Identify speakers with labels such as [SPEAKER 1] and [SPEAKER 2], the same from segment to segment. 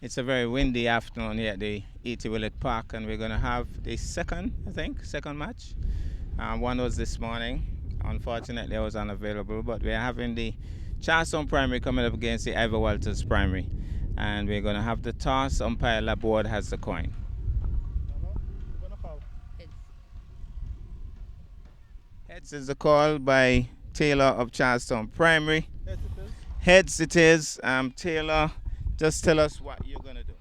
[SPEAKER 1] It's a very windy afternoon here at the E.T. Willett Park, and we're going to have the second match. One was this morning. Unfortunately, I was unavailable, but we're having the Charlestown Primary coming up against the Ivor Walters Primary, and we're going to have the toss. Umpire Laborde has the coin. Heads is the call by Taylor of Charlestown Primary. Heads it is. Taylor, just tell us what you're going to do.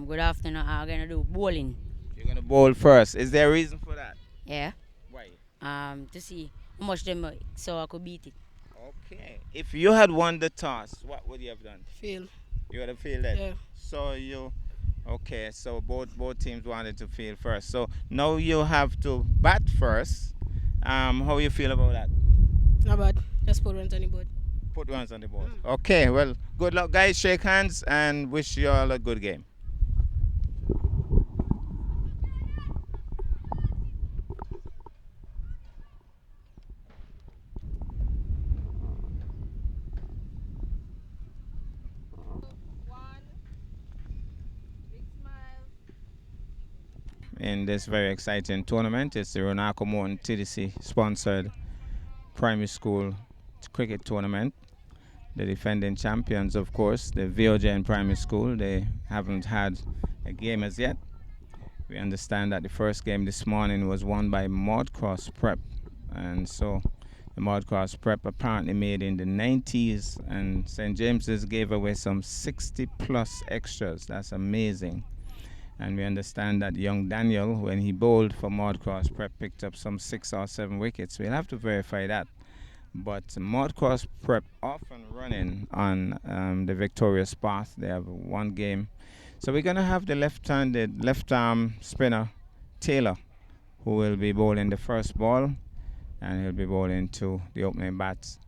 [SPEAKER 2] Good afternoon. I'm gonna do bowling.
[SPEAKER 1] You're going to bowl first. Is there a reason for that?
[SPEAKER 2] Yeah.
[SPEAKER 1] Why?
[SPEAKER 2] To see how much them so I could beat it.
[SPEAKER 1] Okay. If you had won the toss, what would you have done?
[SPEAKER 3] Field.
[SPEAKER 1] You would have fielded.
[SPEAKER 3] Yeah.
[SPEAKER 1] So okay. So both teams wanted to field first. So now you have to bat first. How you feel about that?
[SPEAKER 3] Not bad. Just put runs on the board.
[SPEAKER 1] Put runs on the board. Okay. Well, good luck, guys. Shake hands and wish you all a good game. In this very exciting tournament, it's the Ronaldo Morton TDC sponsored primary school cricket tournament. The defending champions, of course, the VOJN Primary School, they haven't had a game as yet. We understand that the first game this morning was won by Mudcross Prep, and so the Mudcross Prep apparently made in the 90s, and St. James's gave away some 60 plus extras. That's amazing. And we understand that young Daniel, when he bowled for Mudcross Prep, picked up some 6 or 7 wickets. We'll have to verify that. But Mudcross Prep often running on the victorious path. They have one game. So we're going to have the left-handed, left-arm spinner, Taylor, who will be bowling the first ball. And he'll be bowling to the opening bats.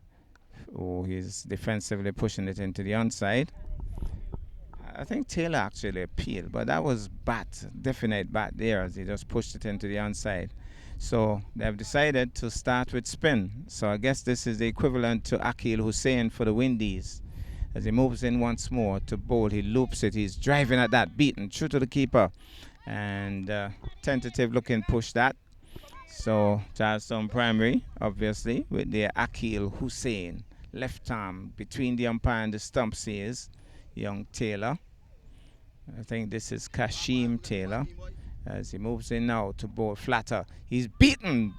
[SPEAKER 1] Oh, he's defensively pushing it into the onside. I think Taylor actually appealed, but that was definite bat there as he just pushed it into the onside. So they've decided to start with spin. So I guess this is the equivalent to Akil Hussain for the Windies. As he moves in once more to bowl, he loops it. He's driving at that, beaten, true to the keeper. And tentative looking push that. So Charlestown Primary, obviously, with the Akil Hussain. Left arm between the umpire and the stumps is young Taylor. I think this is Kashim Taylor as he moves in now to bowl flatter. He's beaten.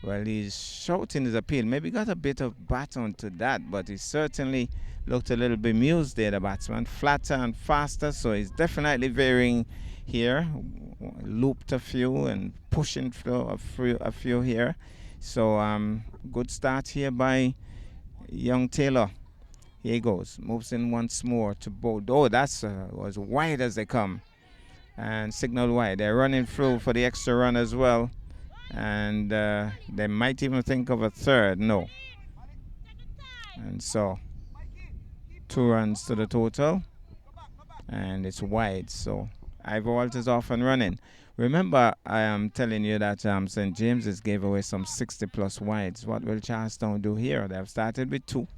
[SPEAKER 1] Well, he's shouting his appeal. Maybe got a bit of bat onto that, but he certainly looked a little bemused there, the batsman. Flatter and faster, so he's definitely varying here. Looped a few and pushing through a few here. So good start here by young Taylor. Here he goes. Moves in once more to bowl. Oh, that's as wide as they come. And signal wide. They're running through for the extra run as well. And they might even think of a third. No. And so 2 runs to the total. And it's wide. So Ivor Walters off and running. Remember, I am telling you that St. James's gave away some 60 plus wides. What will Charlestown do here? They have started with 2.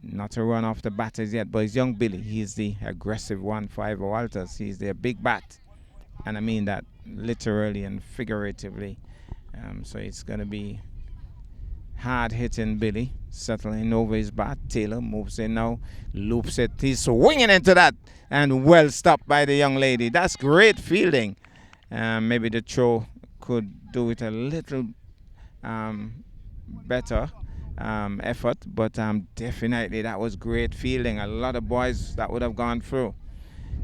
[SPEAKER 1] Not a run off the batters yet, but it's young Billy. He's the aggressive one for Ivor Walters. He's their big bat. And I mean that literally and figuratively. So it's going to be hard-hitting Billy, settling over his bat. Taylor moves in now, loops it. He's swinging into that, and well stopped by the young lady. That's great fielding. Maybe the throw could do it a little better. Effort, but definitely that was great fielding. A lot of boys that would have gone through.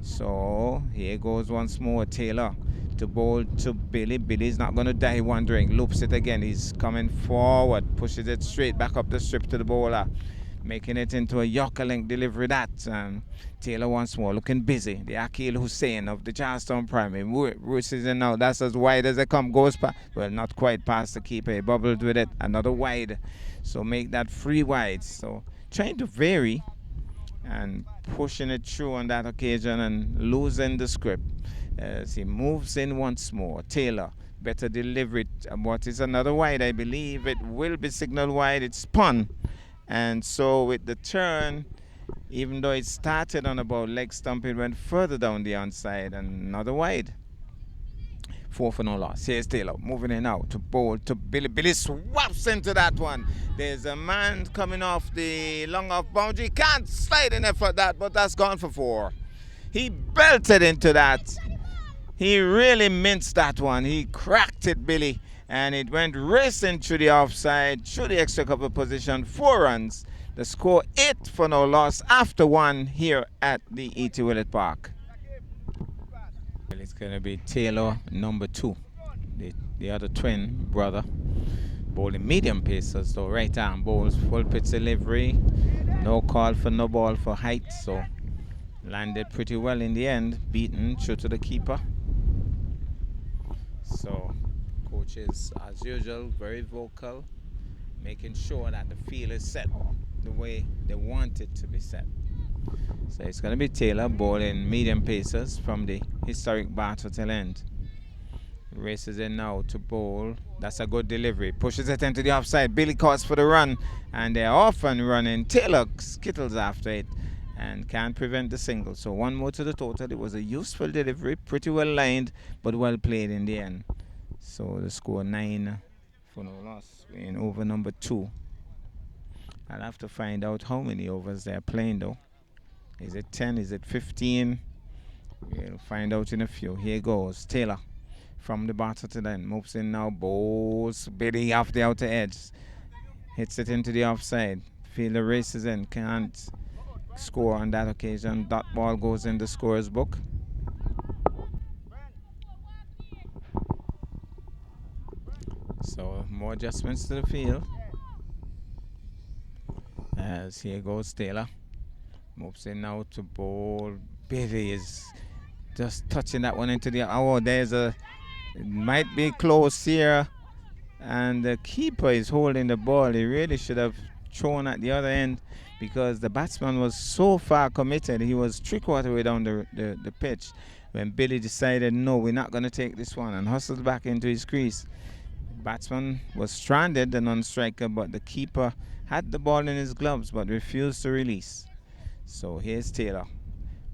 [SPEAKER 1] So here goes once more Taylor to bowl to Billy. Billy's not going to die wondering. Loops it again. He's coming forward, pushes it straight back up the strip to the bowler, making it into a Yorker link delivery. That Taylor once more looking busy. The Akil Hussain of the Charlestown Primary. Roos is in now. That's as wide as they come. Goes past. Well, not quite past the keeper. He bubbled with it. Another wide. So make that 3 wides. So trying to vary and pushing it through on that occasion and losing the script as he moves in once more. Taylor, better delivery. What is another wide? I believe it will be signal wide. It's spun. And so with the turn, Even though it started on about leg stump, it went further down the onside and another wide. 4 for no loss. Here's Taylor moving in out to bowl to Billy. Billy swaps into that one. There's a man coming off the long off boundary. Can't slide in for that, but that's gone for 4. He belted into that. He really minced that one. He cracked it, Billy, and it went racing through the offside, through the extra cover position. 4 runs. The score 8 for no loss after 1 here at the E.T. Willett Park. It's going to be Taylor, number 2, the other twin brother, bowling medium paces, so right arm bowls, full pitch delivery, no call for no ball for height, so landed pretty well in the end, beaten true to the keeper. So coach is, as usual, very vocal, making sure that the field is set the way they want it to be set. So it's going to be Taylor bowling medium paces from the historic Bartlett end. Races in now to bowl. That's a good delivery. Pushes it into the offside. Billy calls for the run, and they're off and running. Taylor skittles after it and can't prevent the single. So 1 more to the total. It was a useful delivery, pretty well lined, but well played in the end. So the score 9 for no loss in over number 2. I'll have to find out how many overs they're playing though. Is it 10? Is it 15? We'll find out in a few. Here goes Taylor from the bottom to the end. Moves in now. Bowls Billy off the outer edge. Hits it into the offside. Fielder races in. Can't score on that occasion. Dot ball goes in the scorer's book. So more adjustments to the field. As here goes Taylor. Moves in now to bowl. Billy is just touching that one into the... Oh, there's a... It might be close here. And the keeper is holding the ball. He really should have thrown at the other end because the batsman was so far committed. He was 3/4 way down the pitch when Billy decided, no, we're not going to take this one, and hustled back into his crease. The batsman was stranded, the non-striker, but the keeper had the ball in his gloves but refused to release. So here's Taylor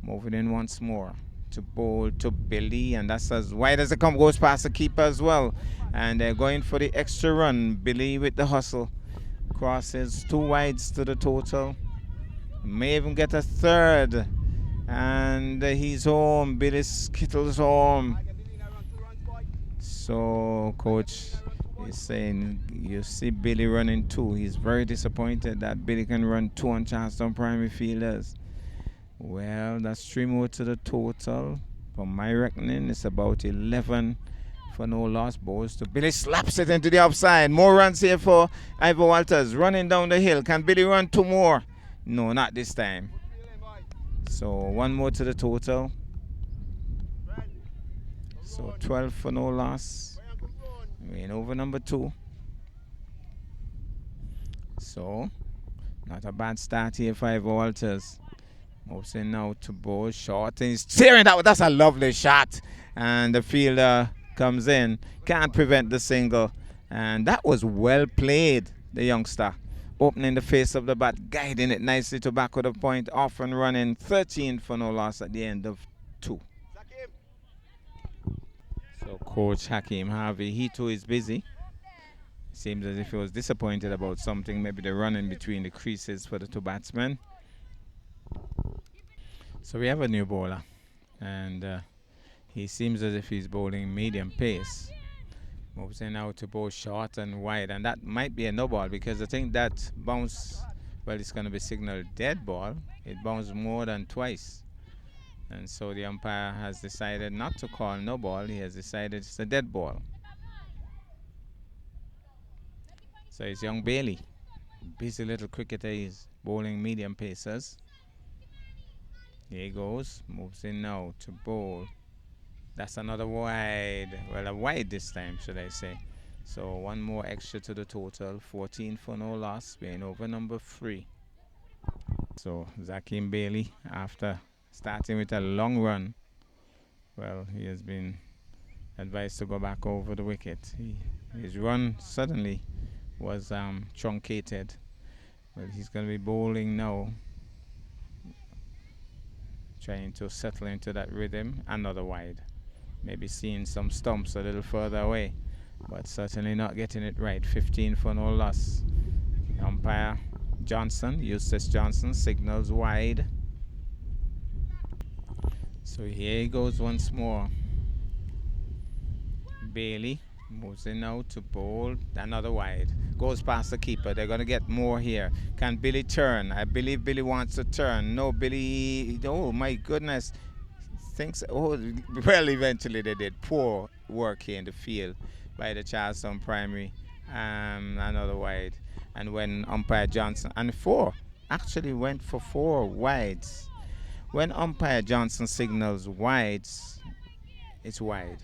[SPEAKER 1] moving in once more to bowl to Billy, and that's as wide as it comes, goes past the keeper as well, and they're going for the extra run. Billy with the hustle crosses 2 wides to the total, may even get a third, and he's home. Billy skittles home. So coach is saying, you see Billy running 2. He's very disappointed that Billy can run 2 on Charlestown primary fielders. Well, that's 3 more to the total. From my reckoning, it's about 11 for no loss. Bowls to Billy, slaps it into the offside. More runs here for Ivor Walters. Running down the hill. Can Billy run 2 more? No, not this time. So 1 more to the total. So 12 for no loss. We're in over number 2. So, not a bad start here for Ivor Walters. Moves in now to bowl short, and he's tearing that. That's a lovely shot. And the fielder comes in. Can't prevent the single. And that was well played, the youngster. Opening the face of the bat, guiding it nicely to back with a point. Off and running. 13 for no loss at the end of 2. So Coach Hakeem Harvey, he too is busy. Seems as if he was disappointed about something, maybe the running between the creases for the 2 batsmen. So we have a new bowler, and he seems as if he's bowling medium pace. Moves in now to bowl short and wide, and that might be a no ball because I think that bounce, well, it's going to be signaled dead ball. It bounced more than twice. And so the umpire has decided not to call no ball. He has decided it's a dead ball. So it's young Bailey. Busy little cricketer. He's bowling medium pacers. Here he goes. Moves in now to bowl. That's another wide. Well, a wide this time, should I say. So 1 more extra to the total. 14 for no loss. We're in over number 3. So Zakim Bailey, after starting with a long run, well, he has been advised to go back over the wicket. His run suddenly was truncated. Well, he's going to be bowling now trying to settle into that rhythm. Another wide. Maybe seeing some stumps a little further away, but certainly not getting it right. 15 for no loss. Umpire Johnson, Eustace Johnson, signals wide. So here he goes once more. Bailey moves in now to bowl. Another wide. Goes past the keeper. They're going to get more here. Can Billy turn? I believe Billy wants to turn. No, Billy. Oh, my goodness. Thinks. Oh, well, eventually they did. Poor work here in the field by the Charlestown Primary. Another wide. And when umpire Johnson. And four. Actually went for 4 wides. When umpire Johnson signals wides, it's wide.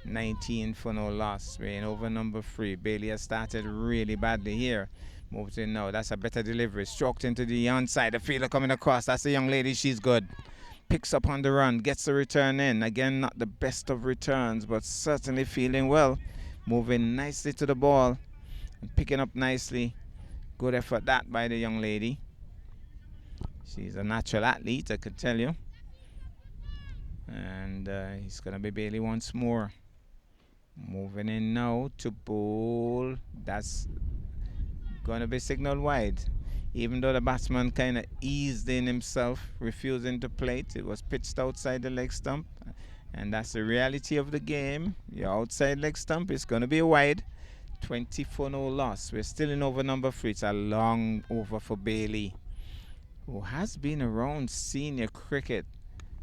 [SPEAKER 1] 19 for no loss. We're in over number 3. Bailey has started really badly here. Moves in now. That's a better delivery. Stroked into the onside. The fielder coming across. That's the young lady. She's good. Picks up on the run. Gets the return in. Again, not the best of returns, but certainly feeling well. Moving nicely to the ball. And picking up nicely. Good effort that by the young lady. She's a natural athlete, I could tell you. And he's going to be Bailey once more. Moving in now to bowl. That's going to be signaled wide. Even though the batsman kind of eased in himself, refusing to plate, it was pitched outside the leg stump. And that's the reality of the game. Your outside leg stump is going to be wide. 20 for no loss. We're still in over number 3. It's a long over for Bailey, who has been around senior cricket.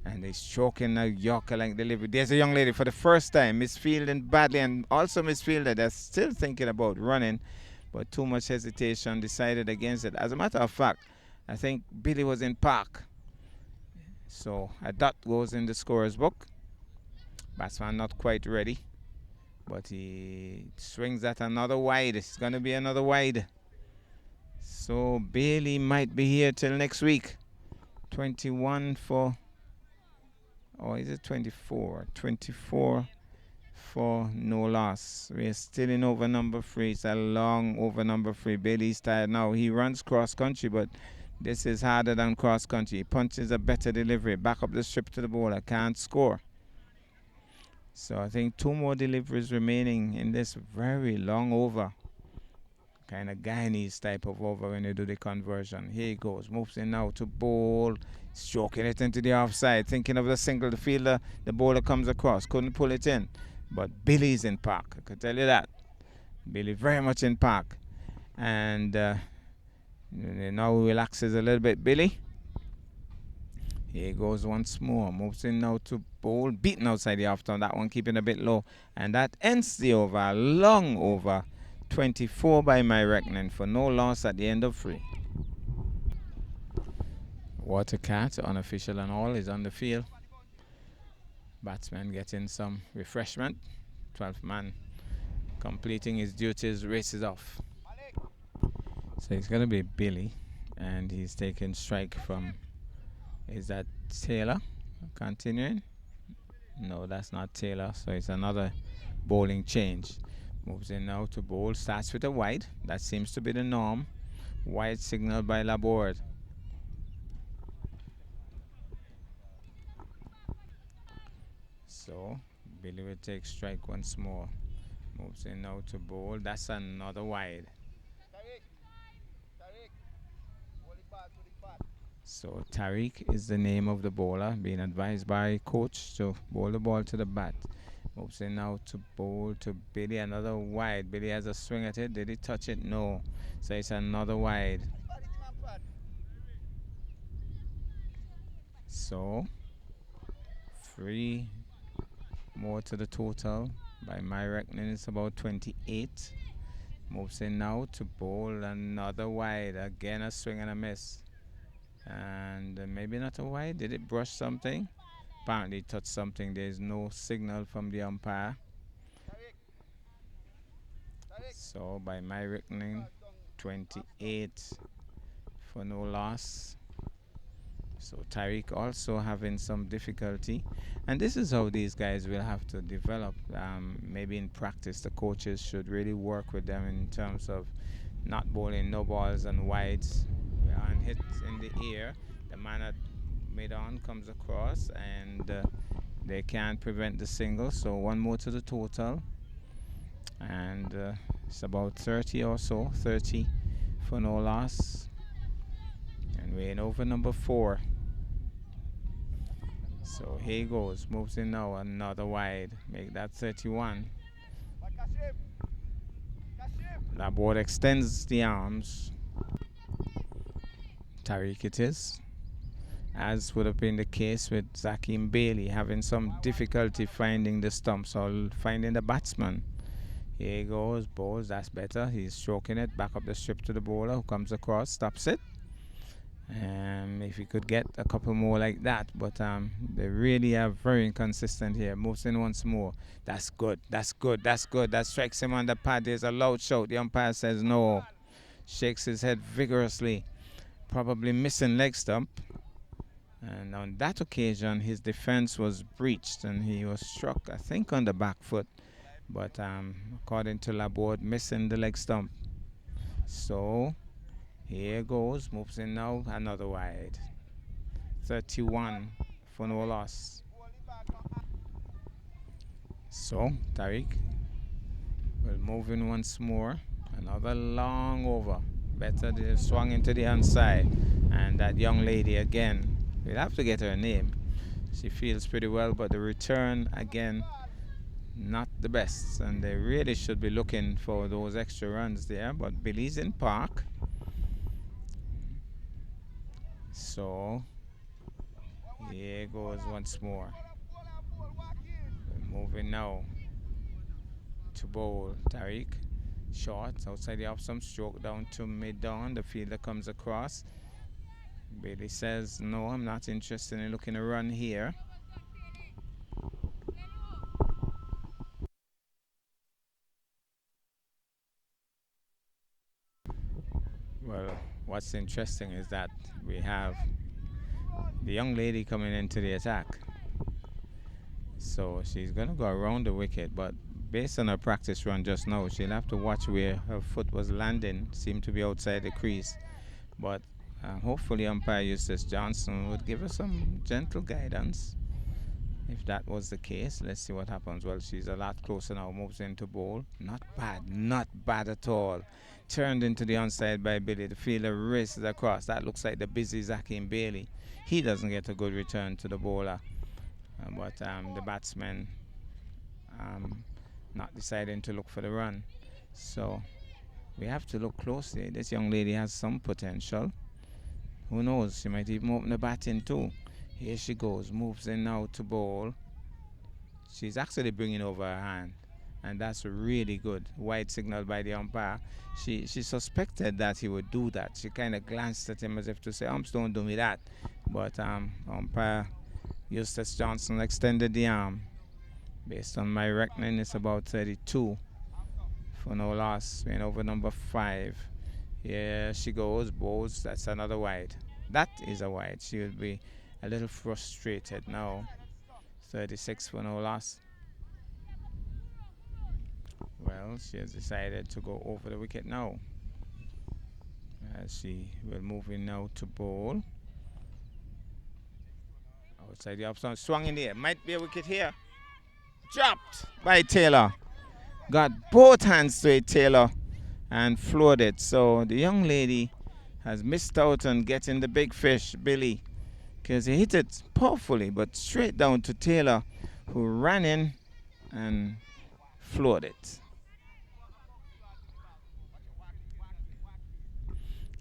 [SPEAKER 1] And he's choking a Yorker-like delivery. There's a young lady for the first time, misfielding badly, and also misfielded. They're still thinking about running, but too much hesitation, decided against it. As a matter of fact, I think Billy was in park. So a dot goes in the scorer's book. Batsman not quite ready, but he swings at another wide. It's going to be another wide. So Bailey might be here till next week. 21 for... Or is it 24? 24 for no loss. We're still in over number 3. It's a long over number 3. Bailey's tired now. He runs cross country, but this is harder than cross country. He punches a better delivery. Back up the strip to the bowler. Can't score. So I think 2 more deliveries remaining in this very long over. Kind of Guyanese type of over when you do the conversion. Here he goes. Moves in now to bowl. Stroking it into the offside. Thinking of the single. The fielder, the bowler comes across. Couldn't pull it in. But Billy's in park. I could tell you that. Billy very much in park. And now relaxes a little bit. Billy. Here he goes once more. Moves in now to bowl. Beaten outside the off turn. That one keeping a bit low. And that ends the over. Long over. 24 by my reckoning for no loss at the end of 3. Watercat, unofficial and all, is on the field. Batsman getting some refreshment. 12th man completing his duties, races off. So it's going to be Billy, and he's taking strike from, is that Taylor? Continuing? No, that's not Taylor, so it's another bowling change. Moves in now to bowl, starts with a wide. That seems to be the norm. Wide signal by Laborde. So Billy will take strike once more. Moves in now to bowl. That's another wide. So Tariq is the name of the bowler, being advised by coach to bowl the ball to the bat. Moves in now to bowl to Billy, another wide. Billy has a swing at it. Did he touch it? No. So it's another wide. So 3 more to the total. By my reckoning, it's about 28. Moves in now to bowl, another wide. Again, a swing and a miss. And maybe not a wide. Did it brush something? Apparently it touched something. There is no signal from the umpire. So by my reckoning, 28 for no loss. So Tariq also having some difficulty. And this is how these guys will have to develop. Maybe in practice, the coaches should really work with them in terms of not bowling no balls and wides and hits in the air. The man at mid-on comes across, and they can't prevent the single, so one more to the total. And it's about 30 or so, 30 for no loss. And we're in over number 4. So here he goes, moves in now, another wide, make that 31. That board extends the arms. Tariq it is, as would have been the case with Zakeem Bailey, having some difficulty finding the stumps or finding the batsman. Here he goes, bowls, that's better. He's stroking it, back up the strip to the bowler who comes across, stops it. And if he could get a couple more like that, but they really are very inconsistent here. Moves in once more. That's good, that's good, that's good. That strikes him on the pad. There's a loud shout. The umpire says no. Shakes his head vigorously. Probably missing leg stump. And on that occasion, his defense was breached and he was struck, I think, on the back foot. But according to Laborde, missing the leg stump. So here goes, moves in now, another wide. 31 for no loss. So Tariq will move in once more. Another long over. Better, they swung into the onside. And that young lady again, we'll have to get her name. She feels pretty well, but the return again, not the best. And they really should be looking for those extra runs there. But Billy's in park. So here goes once more. We're moving now to bowl. Tariq, short, outside the off, some stroke down to mid-on. The fielder comes across. Bailey says, no, I'm not interested in looking a run here. Well, what's interesting is that we have the young lady coming into the attack. So she's going to go around the wicket, but based on her practice run just now, she'll have to watch where her foot was landing. Seemed to be outside the crease. But hopefully umpire Eustace Johnson would give her some gentle guidance. If that was the case, let's see what happens. Well, she's a lot closer now, moves into bowl. Not bad at all. Turned into the onside by Billy. The fielder races across. That looks like the busy Zakeem Bailey. He doesn't get a good return to the bowler. But the batsman not deciding to look for the run. So we have to look closely. This young lady has some potential. Who knows? She might even open the batting too. Here she goes. Moves in now to bowl. She's actually bringing over her hand. And that's really good. Wide signal by the umpire. She suspected that he would do that. She kind of glanced at him as if to say, umps, don't do me that. But umpire Eustace Johnson extended the arm. Based on my reckoning, it's about 32 for no loss. We're over number 5. Here she goes. Bowls. That's another wide. That is a wide. She will be a little frustrated now. 36 for no loss. Well, she has decided to go over the wicket now. As she will move in now to bowl. Outside the option, swung in the air. Might be a wicket here. Dropped by Taylor. Got both hands to it, Taylor, and floored it. So the young lady has missed out on getting the big fish, Billy, because he hit it powerfully, but straight down to Taylor, who ran in and floored it.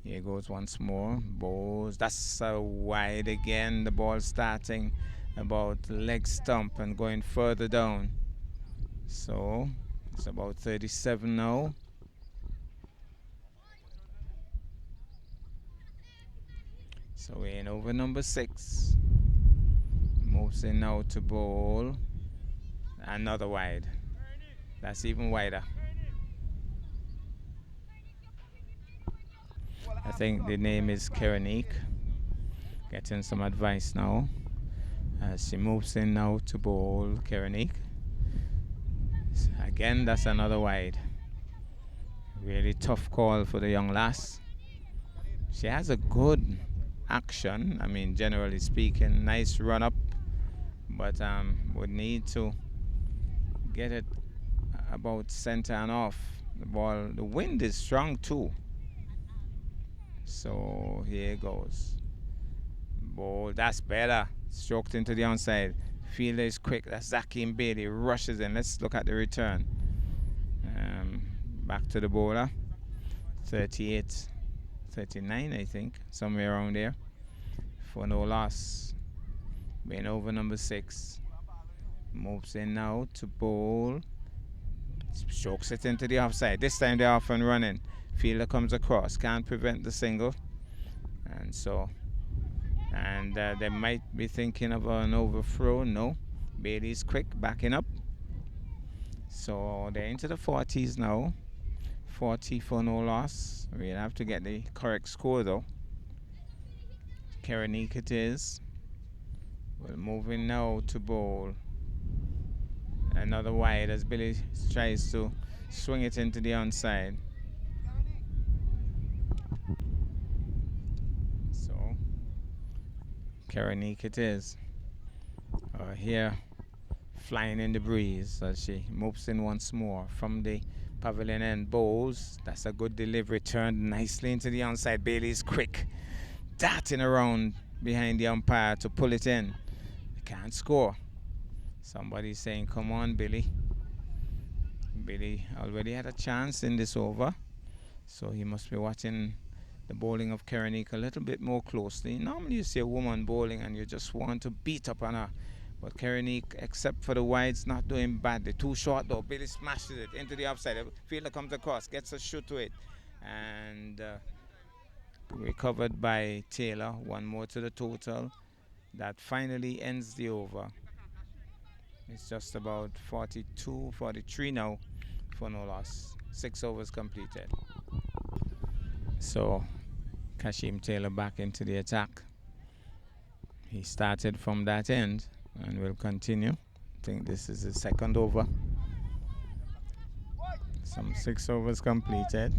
[SPEAKER 1] Here goes once more. Bowls. That's a wide again. The ball starting about leg stump and going further down. So it's about 37 now. So we're in over number 6. Moves in now to bowl. Another wide. That's even wider. I think the name is Kerenique. Getting some advice now. As she moves in now to bowl, Kerenique. Again, that's another wide. Really tough call for the young lass. She has a good action. I mean, generally speaking, nice run up, but would need to get it about center and off. The ball, the wind is strong too. So here goes. Ball, that's better. Stroked into the onside. Fielder is quick. That's Zakim Bailey. Rushes in. Let's look at the return. Back to the bowler. 38, 39, I think. Somewhere around there. For no loss. Being over number 6. Moves in now to bowl. Strokes it into the offside. This time they're off and running. Fielder comes across. Can't prevent the single. And so... And they might be thinking of an overthrow. No. Bailey's quick, backing up. So they're into the 40s now. 40 for no loss. We'll have to get the correct score though. Kerenique it is. We're moving now to bowl. Another wide as Billy tries to swing it into the onside. So Kerenique it is. Here flying in the breeze as she moves in once more from the pavilion end. Bowls. That's a good delivery. Turned nicely into the onside. Bailey's quick. Darting around behind the umpire to pull it in. Can't score. Somebody's saying, come on, Billy. Billy already had a chance in this over. So he must be watching the bowling of Kerenique a little bit more closely. Normally you see a woman bowling and you just want to beat up on her. But Kerenique, except for the wides, not doing badly. Too short though. Billy smashes it into the offside. The fielder comes across, gets a shoot to it. And recovered by Taylor. One more to the total. That finally ends the over. It's just about 42, 43 now for no loss. 6 overs completed. So Kashim Taylor back into the attack. He started from that end and will continue. I think this is the second over. Some 6 overs completed.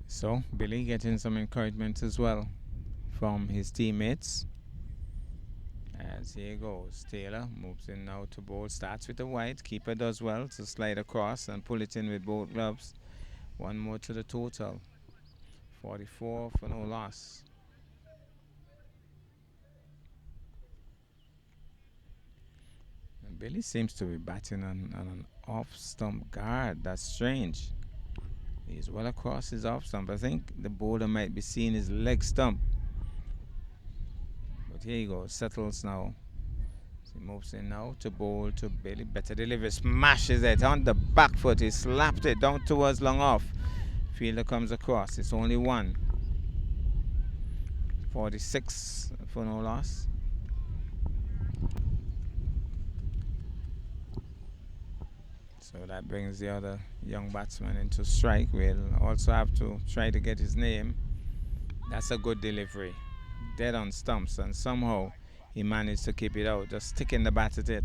[SPEAKER 1] So Billy getting some encouragement as well from his teammates. As here goes, Taylor moves in now to bowl, starts with the wide. Keeper does well to slide across and pull it in with both gloves. One more to the total. 44 for no loss. And Billy seems to be batting on an off-stump guard. That's strange. He's well across his off stump. I think the bowler might be seeing his leg stump. But here you go, settles now. So he moves in now to bowl to Billy. Better delivery, smashes it on the back foot. He slapped it down towards long off. Fielder comes across. It's only one. 46 for no loss. So that brings the other young batsman into strike. We'll also have to try to get his name. That's a good delivery. Dead on stumps, and somehow he managed to keep it out, just sticking the bat at it.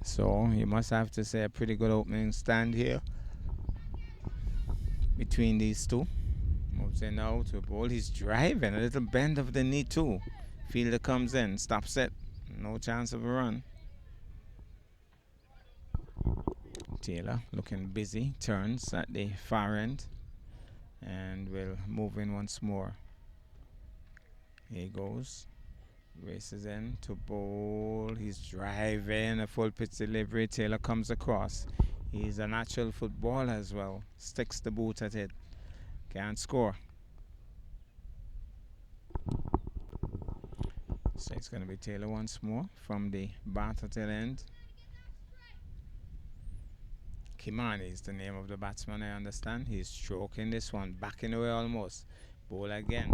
[SPEAKER 1] So you must have to say a pretty good opening stand here between these two. Moves in now to bowl. He's driving, a little bend of the knee too. Fielder comes in, stops it. No chance of a run. Taylor looking busy, turns at the far end and will move in once more. Here he goes, races in to bowl. He's driving, a full pitch delivery. Taylor comes across. He's a natural footballer as well, sticks the boot at it, can't score. So it's going to be Taylor once more from the Barterton end. Kimani is the name of the batsman, I understand. He's stroking this one, backing away almost. Bowl again.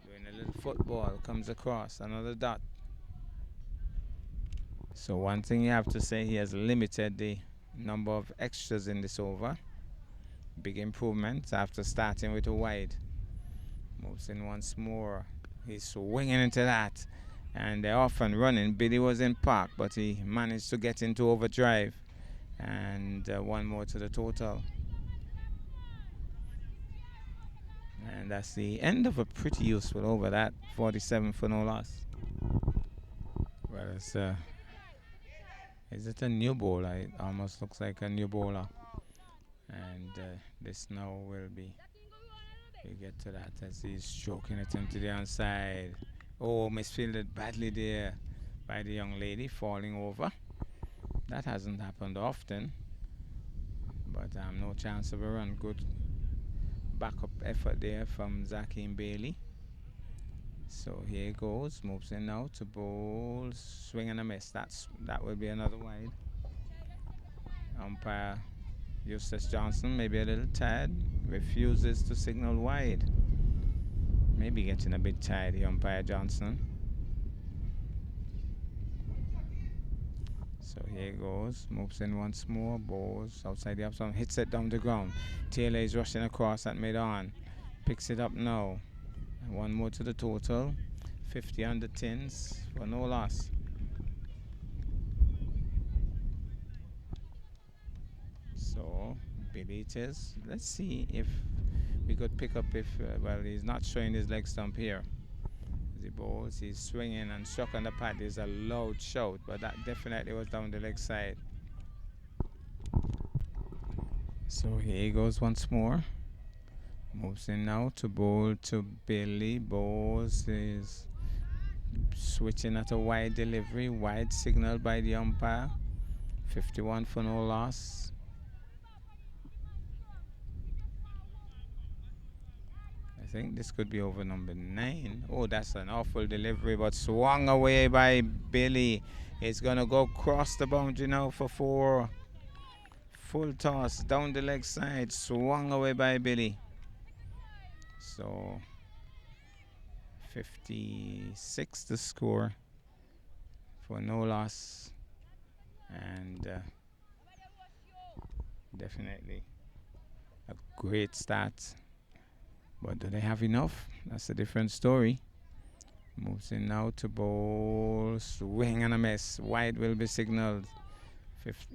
[SPEAKER 1] Doing a little football, comes across, another dot. So one thing you have to say, he has limited the number of extras in this over. Big improvement after starting with a wide. Moves in once more. He's swinging into that. and they're off and running. Billy was in park, but he managed to get into overdrive, and one more to the total. And that's the end of a pretty useful over. That 47 for no loss. Well, it's is it a new bowler? It almost looks like a new bowler. And this now will be, we get to that as he's stroking it into the onside. Oh, misfielded badly there by the young lady, falling over. That hasn't happened often, but no chance of a run. Good backup effort there from Zakeem Bailey. So here he goes, moves in now to bowl, swing and a miss. That will be another wide. Umpire Eustace Johnson, maybe a little tired, refuses to signal wide. Maybe getting a bit tired, the umpire Johnson. So here he goes, moves in once more, bowls outside the up stump, hits it down the ground. Taylor is rushing across at mid-on, picks it up now. And one more to the total, 50 on the tins for no loss. So Billy it is. Let's see if we could pick up if, well, he's not showing his leg stump here. The balls, he's swinging and struck on the pad. There's a loud shout, but that definitely was down the leg side. So here he goes once more. Moves in now to bowl to Billy. Bowls is switching at a wide delivery. Wide signal by the umpire. 51 for no loss. I think this could be over number 9. Oh, that's an awful delivery, but swung away by Billy. It's going to go across the boundary now for 4. Full toss down the leg side, swung away by Billy. So 56 to score for no loss, and definitely a great start. But do they have enough? That's a different story. Moves in now to bowl, swing and a miss. Wide will be signaled.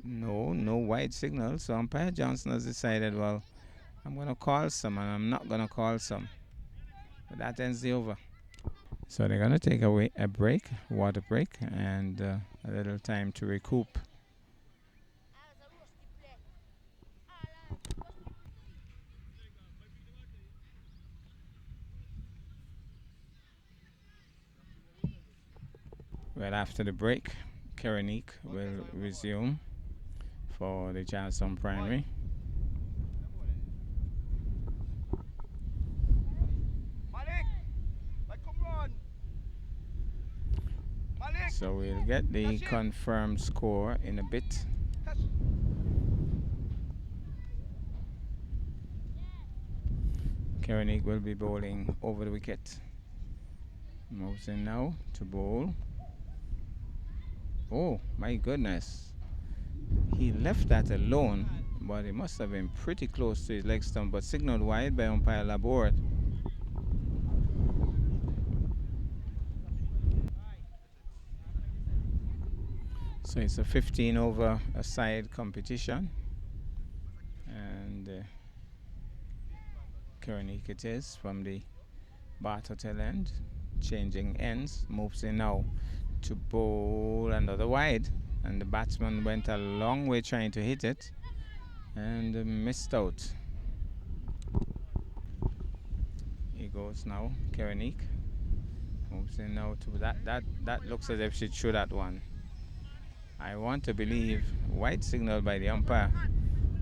[SPEAKER 1] No wide signal. So umpire Johnson has decided, well, I'm going to call some and I'm not going to call some. But that ends the over. So they're going to take a break, water break, and a little time to recoup. Well, after the break, Kerenique will resume for the Charlestown Primary. So we'll get the confirmed score in a bit. Kerenique will be bowling over the wicket. Moves in now to bowl. Oh my goodness. He left that alone, but it must have been pretty close to his leg stump, but signaled wide by umpire Laborde. So it's a 15 over a side competition, and Kerenique it is from the Bart Hotel end, changing ends, moves in now to bowl another wide, and the batsman went a long way trying to hit it and missed out. He goes now, Kerenique moves in now to that looks as if she threw that one. I want to believe white signal by the umpire,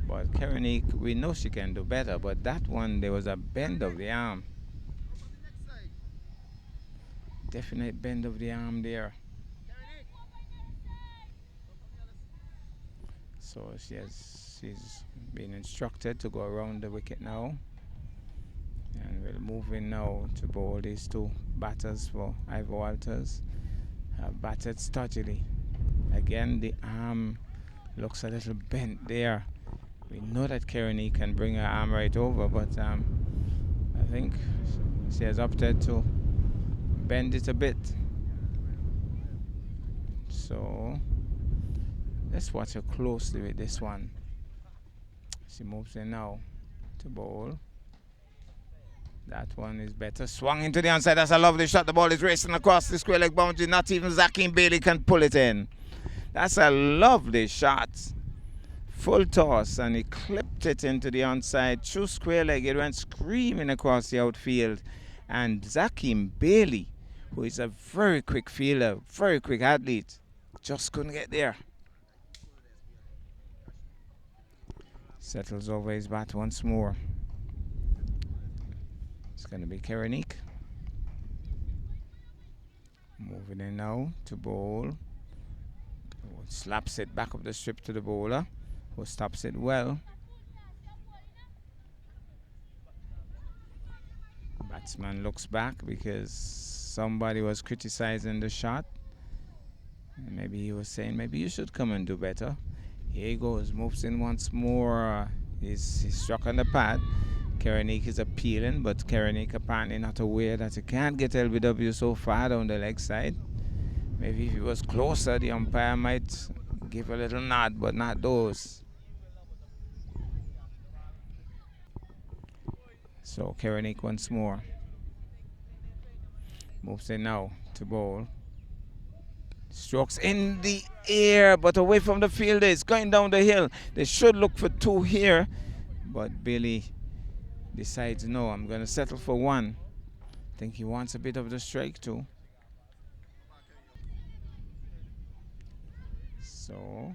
[SPEAKER 1] but Kerenique, we know she can do better, but that one, there was a bend of the arm. Definite bend of the arm there. So she's been instructed to go around the wicket now, and we'll move in now to bowl these two batters for Ivor Walters. Batted stodgily. Again, the arm looks a little bent there. We know that Kerenique can bring her arm right over, but I think she has opted to bend it a bit. So let's watch her closely with this one. She moves in now to bowl. That one is better. Swung into the onside. That's a lovely shot. The ball is racing across the square leg boundary. Not even Zakim Bailey can pull it in. That's a lovely shot. Full toss, and he clipped it into the onside. True square leg. It went screaming across the outfield. And Zakim Bailey, who is a very quick fielder, very quick athlete, just couldn't get there. Settles over his bat once more. It's going to be Kerenique. Moving in now to bowl. Slaps it back up the strip to the bowler, who stops it well. Batsman looks back because somebody was criticizing the shot. And maybe he was saying, maybe you should come and do better. Here he goes, moves in once more. He's struck on the pad. Kerenique is appealing, but Kerenique apparently not aware that he can't get LBW so far down the leg side. Maybe if he was closer, the umpire might give a little nod, but not those. So Kerenique once more. Moves in now to bowl. Strokes in the air, but away from the fielder. It's going down the hill. They should look for two here, but Billy decides, no, I'm going to settle for one. I think he wants a bit of the strike too. So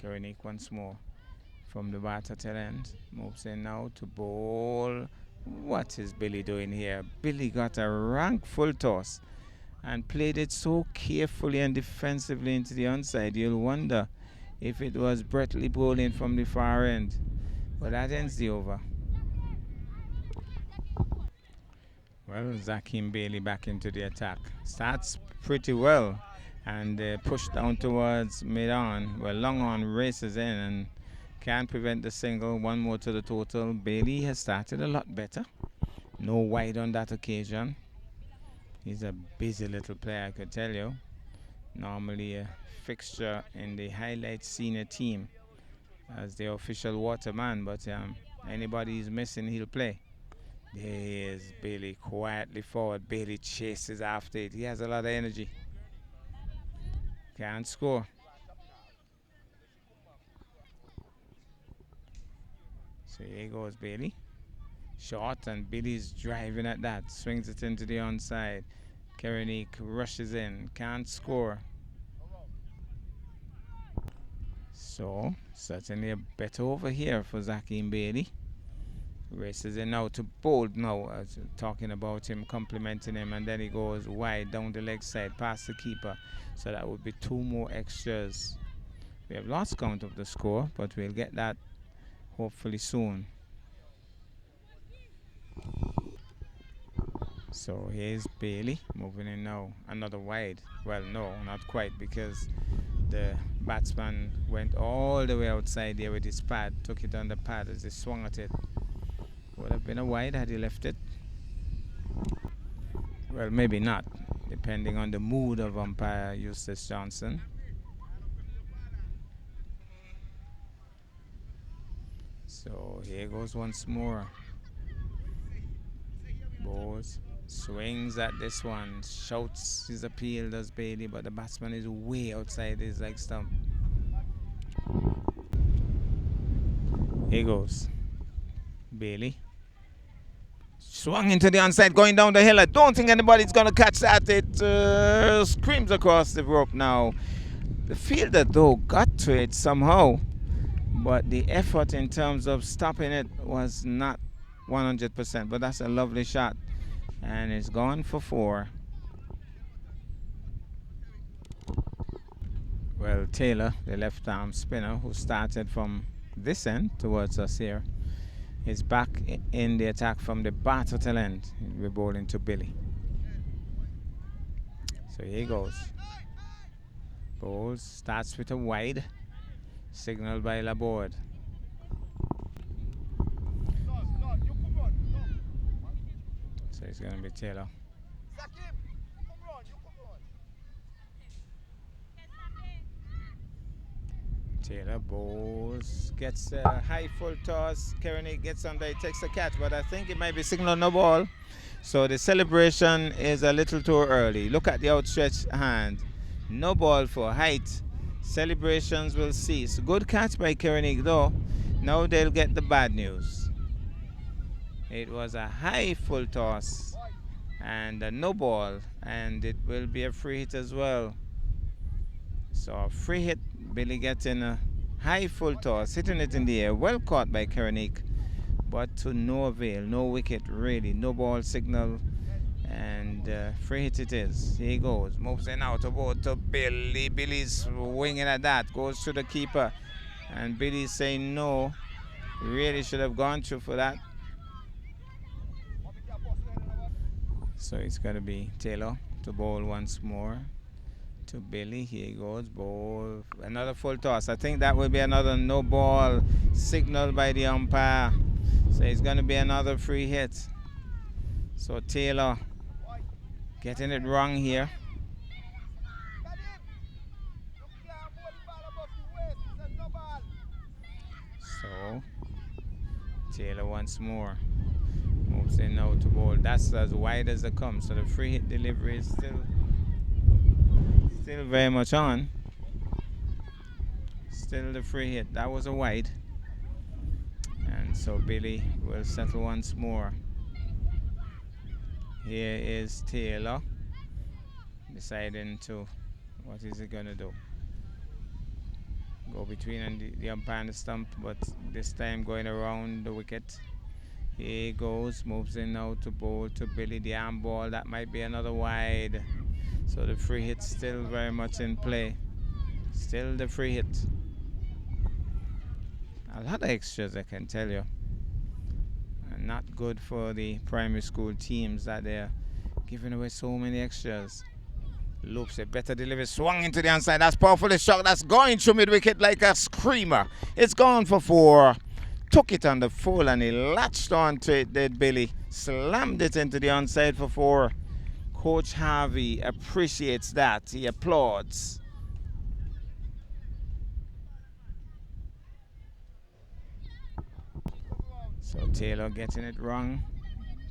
[SPEAKER 1] Kerenique once more from the batter tail end. Moves in now to bowl. What is Billy doing here? Billy got a rank full toss and played it so carefully and defensively into the onside. You'll wonder if it was Brett Lee bowling from the far end. But that ends the over. Well, Zakim Bailey back into the attack. Starts pretty well and pushed down towards mid-on. Well, long on races in and can't prevent the single. One more to the total. Bailey has started a lot better. No wide on that occasion. He's a busy little player, I could tell you. Normally a fixture in the highlights senior team as the official waterman, but anybody he's missing, he'll play. There he is, Bailey quietly forward. Bailey chases after it. He has a lot of energy. Can't score. So here goes Bailey. Short, and Billy's driving at that. Swings it into the onside. Kerenique rushes in. Can't score. So, certainly a better over here for Zakim Bailey. Races in now to bowl now. Talking about him, complimenting him, and then he goes wide down the leg side past the keeper. So that would be two more extras. We have lost count of the score, but we'll get that hopefully soon. So here's Bailey moving in now. Another wide. Well, no, not quite, because the batsman went all the way outside there with his pad, took it on the pad as he swung at it. Would have been a wide had he left it. Well, maybe not, depending on the mood of umpire Eustace Johnson. So here goes once more. Bowls, swings at this one, shouts his appeal, does Bailey, but the batsman is way outside his leg stump. Here goes Bailey. Swung into the onside, going down the hill. I don't think anybody's going to catch that. It screams across the rope now. The fielder, though, got to it somehow, but the effort in terms of stopping it was not 100%, but that's a lovely shot, and it's gone for 4. Well, Taylor, the left arm spinner who started from this end towards us here, is back in the attack from the batter tail end. We're bowling to Billy. So here he goes. Bowls, starts with a wide, signaled by Laborde. So it's going to be Taylor. Taylor bowls, gets a high full toss. Kernick gets under, it takes a catch, but I think it might be signal no ball. So the celebration is a little too early. Look at the outstretched hand. No ball for height. Celebrations will cease. Good catch by Kernick though. Now they'll get the bad news. It was a high full toss and a no ball, and it will be a free hit as well. So a free hit, Billy getting a high full toss, hitting it in the air, well caught by Kernick, but to no avail, no wicket really, no ball signal, and free hit it is. Here he goes, moves in out about to Billy. Billy's winging at that, goes to the keeper, and Billy's saying no, really should have gone through for that. So it's going to be Taylor to bowl once more to Billy. Here he goes, bowl, another full toss. I think that will be another no ball signal by the umpire. So it's going to be another free hit. So Taylor getting it wrong here. So Taylor once more moves in now to bowl. That's as wide as it comes. So the free hit delivery is still very much on. Still the free hit. That was a wide. And so Billy will settle once more. Here is Taylor deciding to, what is he going to do? Go between the umpire and the stump, but this time going around the wicket. Here he goes, moves in now to bowl to Billy. The arm ball, that might be another wide. So the free hit still very much in play. Still the free hit. A lot of extras, I can tell you. And not good for the primary school teams that they're giving away so many extras. Loops it, better delivery, swung into the outside. That's powerfully shot. That's going through mid wicket like a screamer. It's gone for 4. Took it on the full and he latched onto it, did Billy. Slammed it into the onside for 4. Coach Harvey appreciates that. He applauds. So Taylor getting it wrong.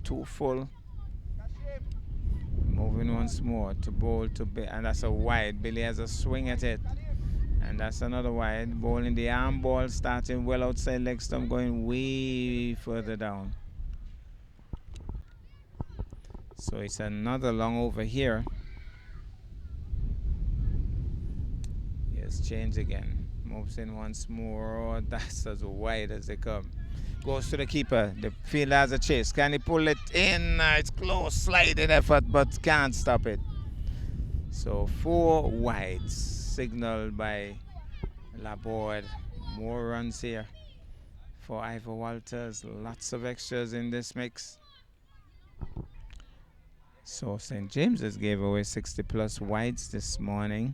[SPEAKER 1] Too full. Moving once more to bowl to Billy. And that's a wide. Billy has a swing at it. And that's another wide. Bowling the arm ball, starting well outside leg stump, going way further down. So it's another long over here. Yes, change again. Moves in once more. Oh, that's as wide as they come. Goes to the keeper. The fielder has a chase. Can he pull it in? It's close, sliding effort, but can't stop it. So 4 wides signaled by Laborde. More runs here for Ivor Walters. Lots of extras in this mix. So St. James's gave away 60 plus wides this morning.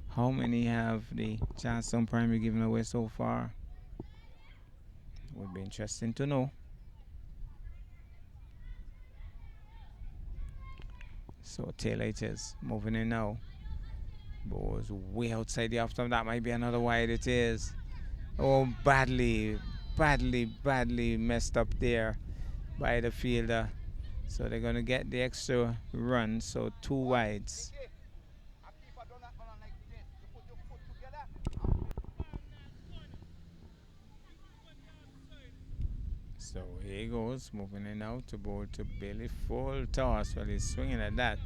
[SPEAKER 1] How many have the Charlestown Primary given away so far? Would be interesting to know. So Taylor it is, moving in now. Ball's way outside the off stump. That might be another wide. It is. Oh, badly messed up there by the fielder. So they're going to get the extra run. So 2 wides. So here he goes, moving in now to bowl to Billy. Full toss. Well, he's swinging at that.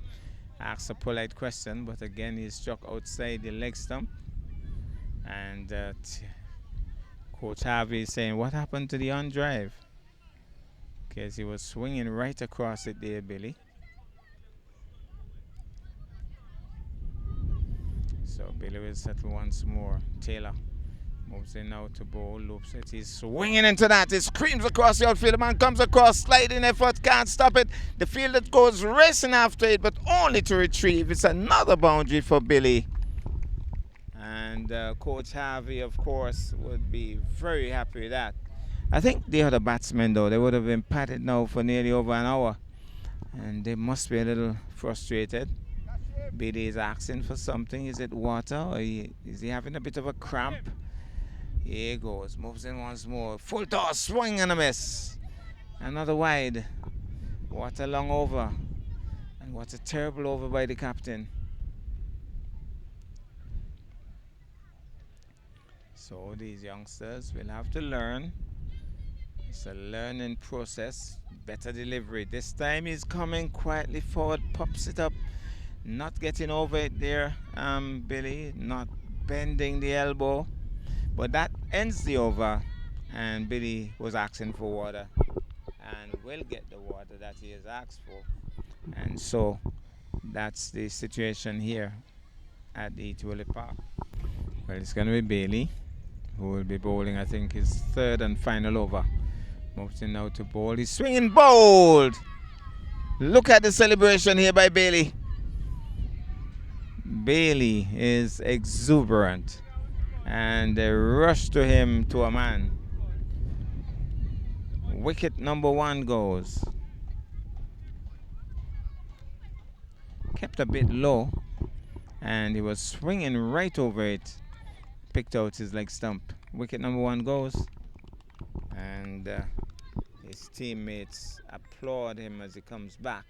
[SPEAKER 1] Asks a polite question, but again he's struck outside the leg stump. And Coach Harvey is saying, what happened to the on drive? Because he was swinging right across it there, Billy. So Billy will settle once more. Taylor moves in now to bowl, loops it. He's swinging into that. It screams across the outfield. The man comes across, sliding effort, can't stop it. The fielder goes racing after it, but only to retrieve. It's another boundary for Billy. And Coach Harvey, of course, would be very happy with that. I think the other batsmen, though, they would have been patted now for nearly over an hour. And they must be a little frustrated. Billy is asking for something. Is it water or is he having a bit of a cramp? Here he goes, moves in once more. Full toss, swing and a miss. Another wide. What a long over. And what a terrible over by the captain. So these youngsters will have to learn. It's a learning process. Better delivery. This time he's coming quietly forward, pops it up. Not getting over it there, Billy. Not bending the elbow. But that ends the over. And Billy was asking for water. And will get the water that he has asked for. And so that's the situation here at the Tulip Park. Well, it's going to be Bailey, who will be bowling, I think, his third and final over. Moves in now to bowl. He's swinging bold. Look at the celebration here by Bailey. Bailey is exuberant. And they rush to him to a man. Wicket number 1 goes. Kept a bit low. And he was swinging right over it. Picked out his leg stump. Wicket number 1 goes. And his teammates applaud him as he comes back.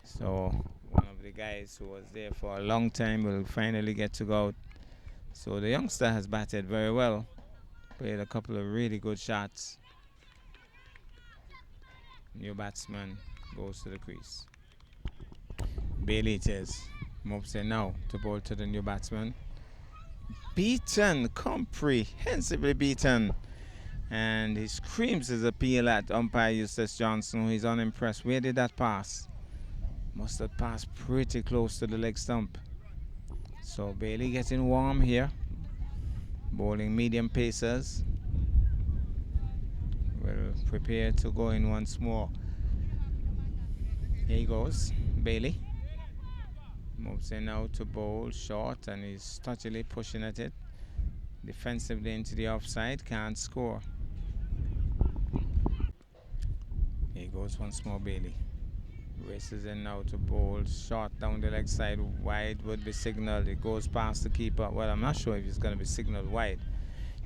[SPEAKER 1] So one of the guys who was there for a long time will finally get to go out. So the youngster has batted very well. Played a couple of really good shots. New batsman goes to the crease. Bailey it is. Moves in now to bowl to the new batsman. Beaten, comprehensively beaten. And he screams his appeal at umpire Eustace Johnson, who is unimpressed. Where did that pass? Must have passed pretty close to the leg stump. So Bailey getting warm here. Bowling medium pacers. Will prepare to go in once more. Here he goes, Bailey. Moves in now to bowl short, and he's touchily pushing at it. Defensively into the offside, can't score. Here goes once more Bailey. Races in now to bowl short down the leg side. Wide would be signaled. It goes past the keeper. Well, I'm not sure if it's going to be signaled wide.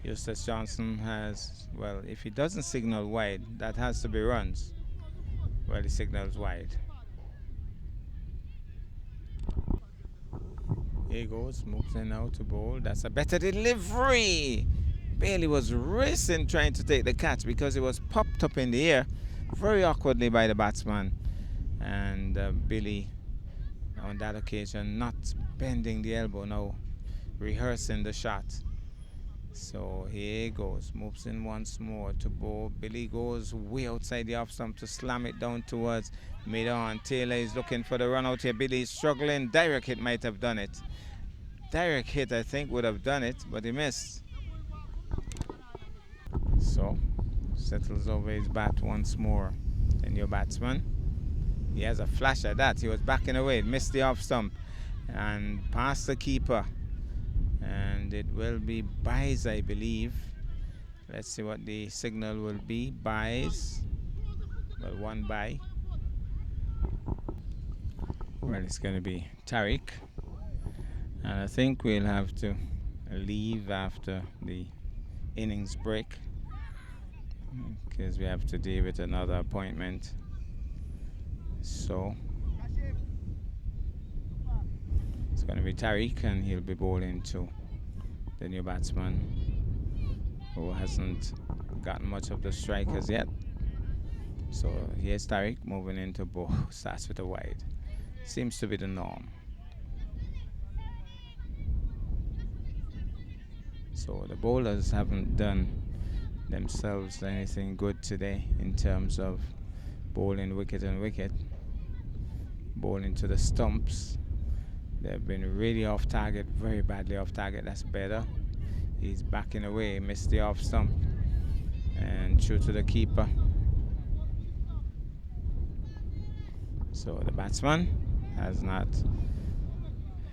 [SPEAKER 1] Eustace Johnson has, well, if he doesn't signal wide, that has to be runs. Well, he signals wide. Here he goes, moves in now to bowl. That's a better delivery. Bailey was racing trying to take the catch because it was popped up in the air very awkwardly by the batsman. And Billy, on that occasion, not bending the elbow, now rehearsing the shot. So here he goes, moves in once more to bowl. Billy goes way outside the off stump to slam it down towards mid-on. Taylor is looking for the run out here. Billy is struggling. Direct hit might have done it. Direct hit, I think, would have done it, but he missed. So, settles over his bat once more. Then your batsman. He has a flash at that. He was backing away, missed the off stump, and past the keeper. And it will be buys, I believe. Let's see what the signal will be. Buys. Well, 1 bye. Well, it's going to be Tariq. And I think we'll have to leave after the innings break, because we have to deal with another appointment. So it's going to be Tariq, and he'll be bowling to the new batsman, who hasn't gotten much of the strike as yet. So here's Tariq moving into bowl. Starts with a wide. Seems to be the norm. So the bowlers haven't done themselves anything good today in terms of bowling wicket and wicket. Bowling to the stumps. They've been really off target, very badly off target. That's better. He's backing away, missed the off stump, and through to the keeper. So the batsman has not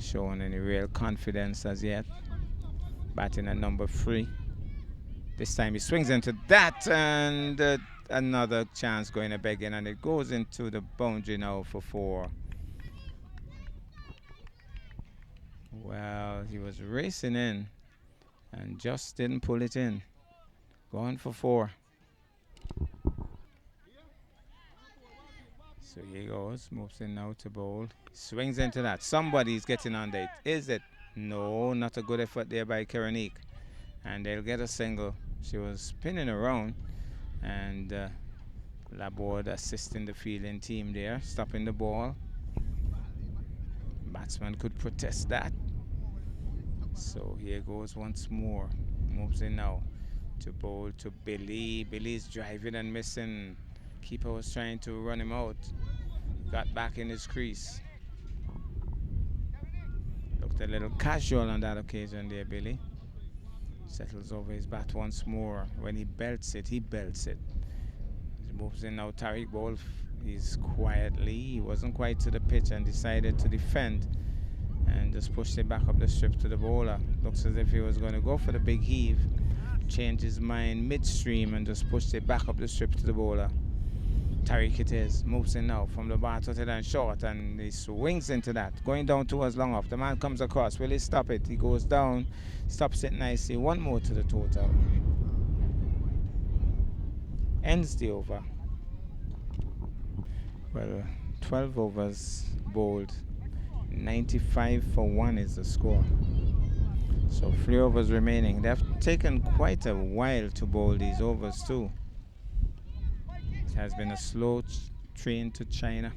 [SPEAKER 1] shown any real confidence as yet. Batting at number 3. This time he swings into that, and another chance going a begging, and it goes into the boundary now for 4. Well, he was racing in and just didn't pull it in. Going for 4. So here he goes, moves in now to bowl. Swings into that. Somebody's getting on there. Is it? No, not a good effort there by Kerenique. And they'll get a single. She was spinning around, and Laborde assisting the fielding team there, stopping the ball. Batsman could protest that. So here goes once more. Moves in now to bowl to Billy. Billy's driving and missing. Keeper was trying to run him out. Got back in his crease. Looked a little casual on that occasion there, Billy. Settles over his bat once more. When he belts it, he belts it. He moves in now. Tariq Ball, he's quietly. He wasn't quite to the pitch and decided to defend and just pushed it back up the strip to the bowler. Looks as if he was going to go for the big heave. Changed his mind midstream and just pushed it back up the strip to the bowler. Tariq it is, moves in now from the bar to and short, and he swings into that, going down towards long off. The man comes across, will he stop it? He goes down, stops it nicely, 1 more to the total. Ends the over. Well, 12 overs bowled, 95 for 1 is the score. So 3 overs remaining. They've taken quite a while to bowl these overs too. It has been a slow train to China.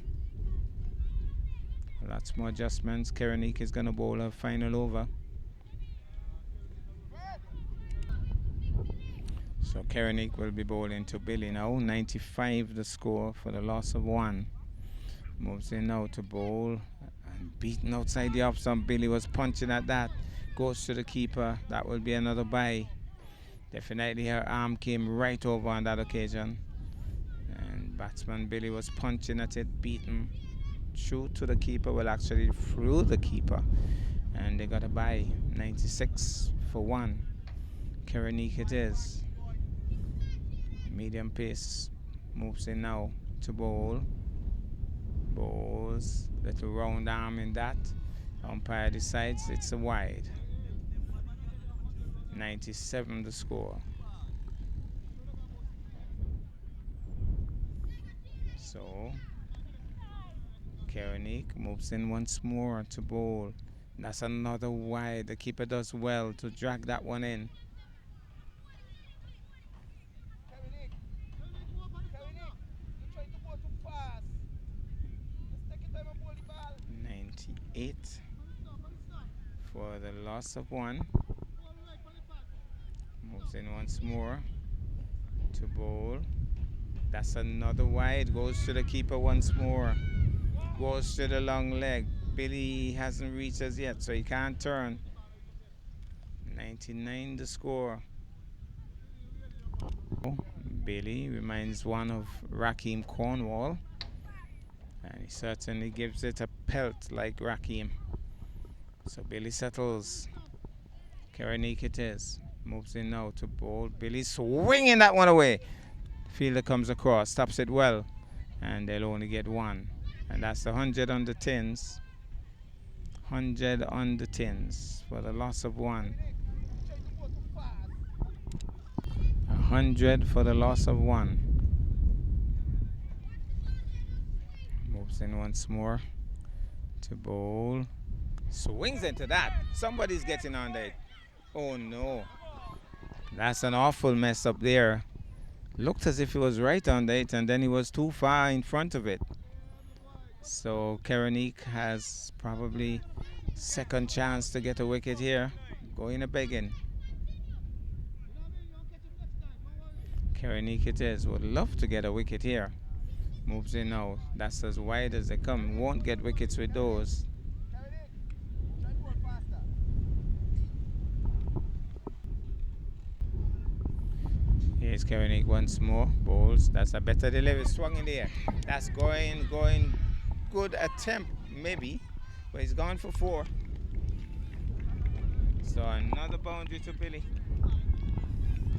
[SPEAKER 1] Lots more adjustments. Kerenique is going to bowl a final over. So Kerenique will be bowling to Billy now. 95 the score for the loss of 1. Moves in now to bowl. And beaten outside the off stump. Billy was punching at that. Goes to the keeper. That will be another bye. Definitely her arm came right over on that occasion. And batsman Billy was punching at it, beaten through to the keeper, well actually through the keeper. And they got a bye, 96 for 1. Kerenique it is. Medium pace moves in now to bowl. Bowls, little round arm in that. Umpire decides it's a wide. 97 the score. So Kerenique moves in once more to bowl. That's another wide. The keeper does well to drag that one in. 98 for the loss of 1. Moves in once more to bowl. That's another wide. Goes to the keeper once more. Goes to the long leg. Billy hasn't reached us yet, so he can't turn. 99 the score. Billy reminds one of Raheem Cornwall. And he certainly gives it a pelt like Raheem. So Billy settles. Kerenique it is. Moves in now to bowl. Billy swinging that one away. Fielder comes across, stops it well, and they'll only get 1. And that's the 100 on the tins. 100 on the tins for the loss of 1. 100 for the loss of 1. Moves in once more to bowl. Swings into that. Somebody's getting on there. Oh no. That's an awful mess up there. Looked as if he was right on it, and then he was too far in front of it. So Kerenique has probably second chance to get a wicket here. Going a begging. Kerenique it is. Would love to get a wicket here. Moves in now. That's as wide as they come. Won't get wickets with those. Here's Kerenique once more. Bowls. That's a better delivery. Swung in the air. That's going. Good attempt, maybe. But he's gone for 4. So another boundary to Billy.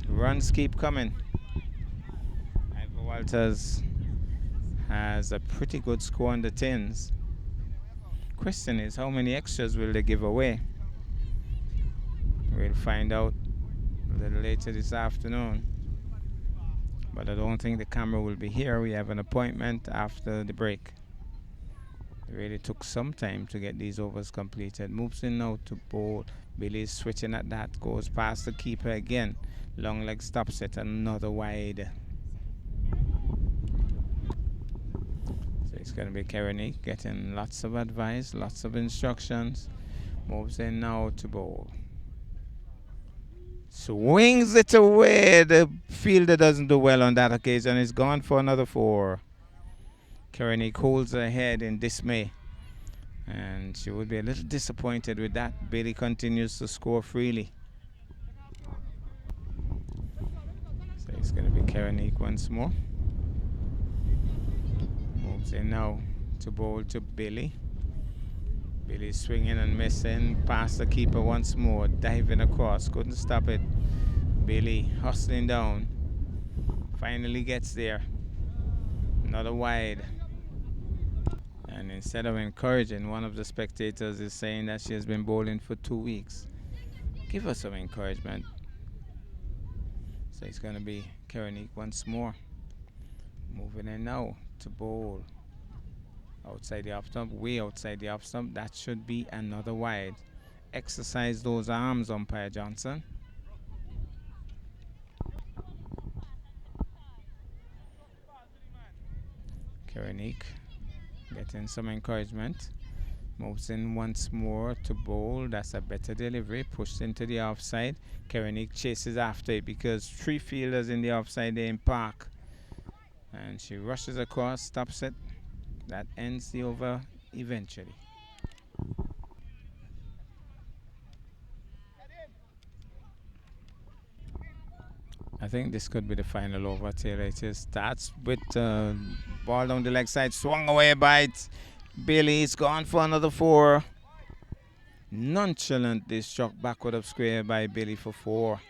[SPEAKER 1] Runs keep coming. Ivor Walters has a pretty good score on the tins. Question is, how many extras will they give away? We'll find out a little later this afternoon. But I don't think the camera will be here. We have an appointment after the break. It really took some time to get these overs completed. Moves in now to bowl. Billy's switching at that. Goes past the keeper again. Long leg stops it. Another wide. So it's going to be Kerenick getting lots of advice, lots of instructions. Moves in now to bowl. Swings it away. The fielder doesn't do well on that occasion. He's gone for another 4. Kerenick holds her head in dismay. And she would be a little disappointed with that. Billy continues to score freely. So it's going to be Kerenick once more. Moves in now to bowl to Billy. Billy swinging and missing. Past the keeper once more. Diving across. Couldn't stop it. Billy hustling down. Finally gets there. Another wide. And instead of encouraging, one of the spectators is saying that she has been bowling for 2 weeks. Give her some encouragement. So it's going to be Kerenick once more. Moving in now to bowl. Outside the off stump, way outside the off stump. That should be another wide. Exercise those arms, umpire Johnson. Kerenick getting some encouragement. Moves in once more to bowl. That's a better delivery. Pushed into the offside. Kerenick chases after it because 3 fielders in the offside there in park. And she rushes across, stops it. That ends the over eventually. I think this could be the final over. Taylor. It starts with ball down the leg side, swung away by it. Billy is gone for another 4. Nonchalantly struck backward of square by Billy for 4.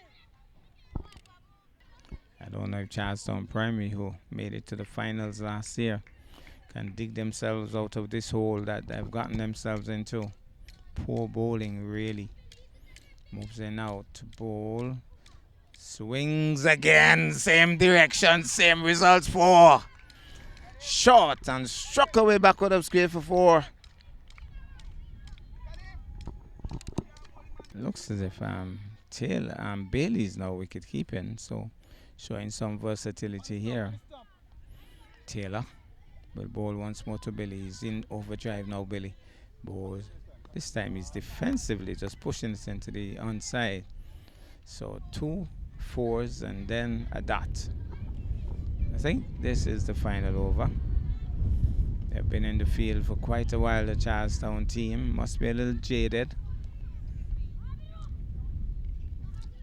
[SPEAKER 1] I don't know if Charlestown Primary, who made it to the finals last year, can dig themselves out of this hole that they've gotten themselves into. Poor bowling, really. Moves in out to bowl. Swings again, same direction, same results. 4. Short and struck away backward of square for 4. Looks as if Bailey's now wicket keeping, so showing some versatility here. Taylor will bowl once more to Billy. He's in overdrive now, Billy. Bowls. This time he's defensively just pushing it into the onside. So 2 4s and then a dot. I think this is the final over. They've been in the field for quite a while, the Charlestown team. Must be a little jaded.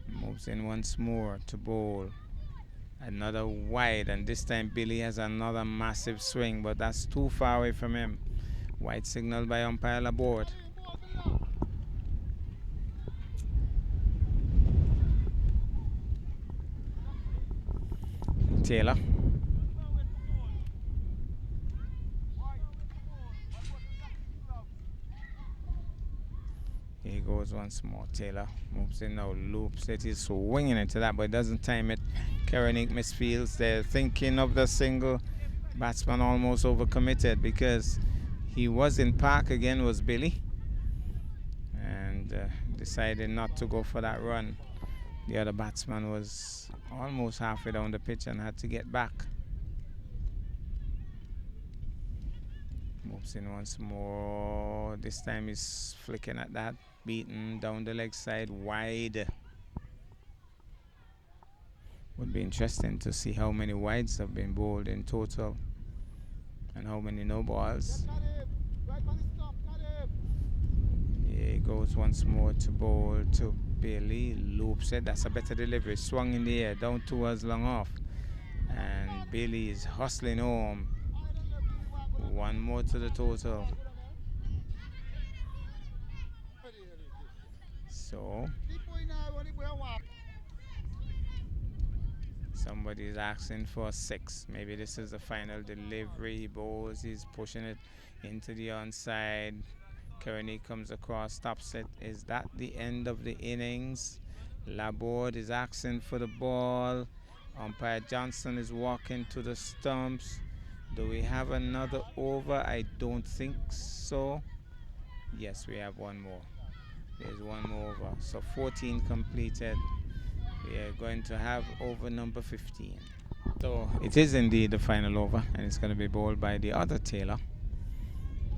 [SPEAKER 1] Moves in once more to bowl. Another wide, and this time Billy has another massive swing, but that's too far away from him. White signal by umpire aboard. Taylor. Here he goes once more. Taylor moves in now, loops it. He's swinging into that, but it doesn't time it. Kerenick misfields. They're thinking of the single. Batsman almost overcommitted because he was in park again, was Billy. And decided not to go for that run. The other batsman was almost halfway down the pitch and had to get back. Moves in once more. This time he's flicking at that. Beaten down the leg side, wide. Would be interesting to see how many wides have been bowled in total and how many no balls. Here he goes once more to bowl to Billy. Loops it. That's a better delivery. Swung in the air, down towards long off. And Billy is hustling home. 1 more to the total. So somebody's asking for 6. Maybe this is the final delivery. He bowls. He's pushing it into the onside. Kearney comes across, stops it. Is that the end of the innings? Laborde is asking for the ball. Umpire Johnson is walking to the stumps. Do we have another over? I don't think so. Yes, we have one more. There's one more over. So 14 completed. We are going to have over number 15. So it is indeed the final over, and it's going to be bowled by the other Taylor,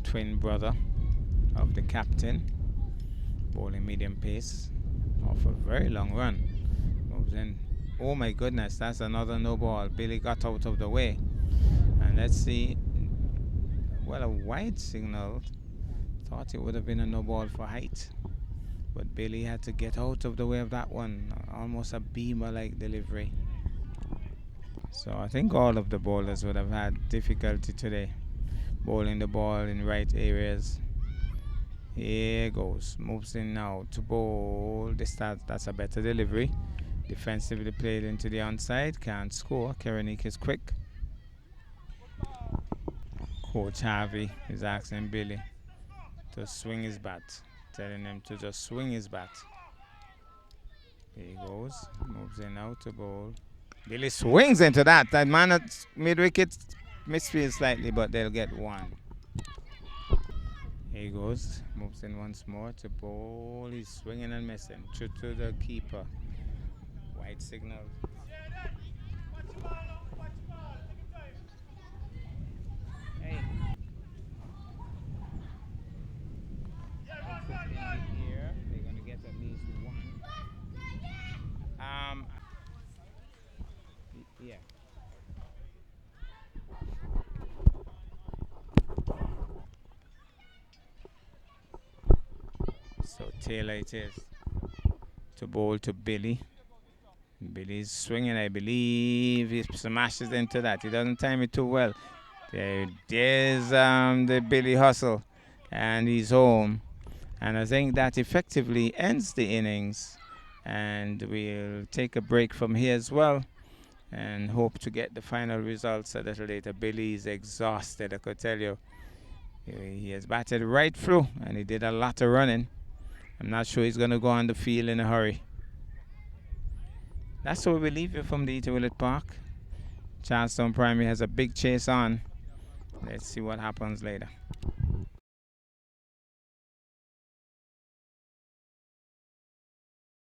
[SPEAKER 1] twin brother of the captain, bowling medium pace off a very long run. Moves in. Oh my goodness, that's another no ball. Billy got out of the way. And let's see. Well, a wide signal. Thought it would have been a no ball for height. But Billy had to get out of the way of that one. Almost a beamer-like delivery. So I think all of the bowlers would have had difficulty today bowling the ball in right areas. Here goes. Moves in now to bowl. That's a better delivery. Defensively played into the onside. Can't score. Kerenik is quick. Coach Harvey is asking Billy to swing his bat. Telling him to just swing his bat. Here he goes. Moves in now to bowl. Billy swings into that. That man at mid-wicket misfields slightly, but they'll get one. Here he goes. Moves in once more to bowl. He's swinging and missing. True to the keeper. White signal. Hey. Here. They're going to get at least one. Yeah. So Taylor it is to bowl to Billy. Billy's swinging, I believe. He smashes into that. He doesn't time it too well. There's the Billy hustle, and he's home. And I think that effectively ends the innings. And we'll take a break from here as well and hope to get the final results a little later. Billy is exhausted, I could tell you. He has batted right through, and he did a lot of running. I'm not sure he's going to go on the field in a hurry. That's where we leave you from the Eater Willett Park. Charlestown Primary has a big chase on. Let's see what happens later.